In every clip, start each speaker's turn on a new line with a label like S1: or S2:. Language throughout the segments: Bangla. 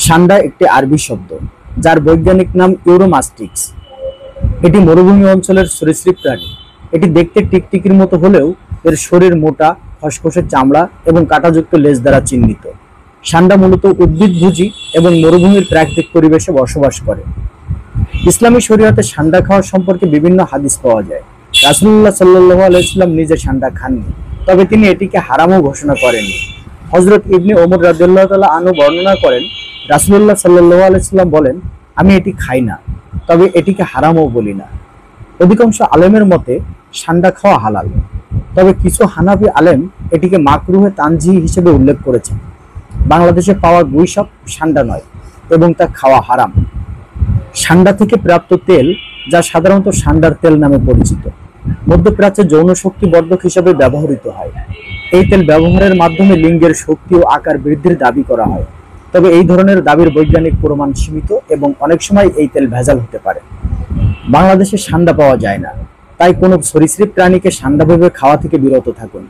S1: সান্ডা একটি আরবি শব্দ, যার বৈজ্ঞানিক নাম ইউরোমাস্টিক্স। এটি মরুভূমি অঞ্চলের সরীসৃপ প্রাণী। এটি দেখতে টিকটিকির মতো হলেও এর শরীর মোটা, খসখসে চামড়া এবং কাঁটাযুক্ত লেজ দ্বারা চিহ্নিত। সান্ডা মূলত উদ্ভিদভোজী এবং মরুভূমির প্রাকৃতিক পরিবেশে বসবাস করে। ইসলামী শরীয়তে সান্ডা খাওয়া সম্পর্কে বিভিন্ন হাদিস পাওয়া যায়। রাসূলুল্লাহ সাল্লাল্লাহু আলাইহি ওয়াসাল্লাম নিজে সান্ডা খাননি, তবে তিনি এটিকে হারামও ঘোষণা করেননি। হযরত ইবনে ওমর রাদিয়াল্লাহু তাআলা আনহু বর্ণনা করেন, রাসূলুল্লাহ সাল্লাল্লাহু আলাইহি ওয়াসাল্লাম বলেন, আমি এটি খাই না, তবে এটিকে হারামও বলি না। অধিকাংশ আলেমের মতে সান্ডা খাওয়া হালাল, তবে কিছু হানাফি আলেম এটিকে মাকরুহে তানজিহি হিসেবে উল্লেখ করেছেন। বাংলাদেশে পাওয়া গুইসাপ সান্ডা নয় এবং তা খাওয়া হারাম। সান্ডা থেকে প্রাপ্ত তেল, যা সাধারণত সান্ডার তেল নামে পরিচিত, মধ্যপ্রাচ্যে যৌন শক্তি বর্ধক হিসেবে ব্যবহৃত হয়। এই তেল ব্যবহারের মাধ্যমে লিঙ্গের শক্তি ও আকার বৃদ্ধির দাবি করা হয়, তবে এই ধরনের দাবির বৈজ্ঞানিক প্রমাণ সীমিত এবং অনেক সময় এই তেল ভেজাল হতে পারে। বাংলাদেশে সান্ডা পাওয়া যায় না, তাই কোনো সরীসৃপ প্রাণীকে সান্ডা ভেবে খাওয়া থেকে বিরত থাকুন।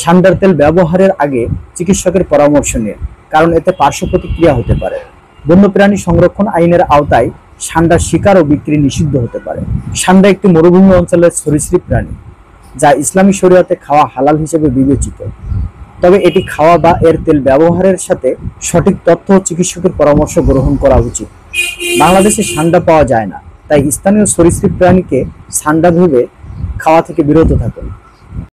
S1: সান্ডার তেল ব্যবহারের আগে চিকিৎসকের পরামর্শ নিন, কারণ এতে পার্শ্ব প্রতিক্রিয়া হতে পারে। বন্যপ্রাণী সংরক্ষণ আইনের আওতায় সান্ডার শিকার ও বিক্রি নিষিদ্ধ হতে পারে। সান্ডা একটি মরুভূমি অঞ্চলের সরীসৃপ প্রাণী, যা ইসলামী শরীয়তে খাওয়া হালাল হিসেবে বিবেচিত, তবে এটি খাওয়া বা এর তেল ব্যবহারের সাথে সঠিক তথ্য ও চিকিৎসকের পরামর্শ গ্রহণ করা উচিত। বাংলাদেশে সান্ডা পাওয়া যায় না, তাই স্থানীয় সরীসৃপ প্রাণীকে সান্ডা ভেবে খাওয়া থেকে বিরত থাকুন।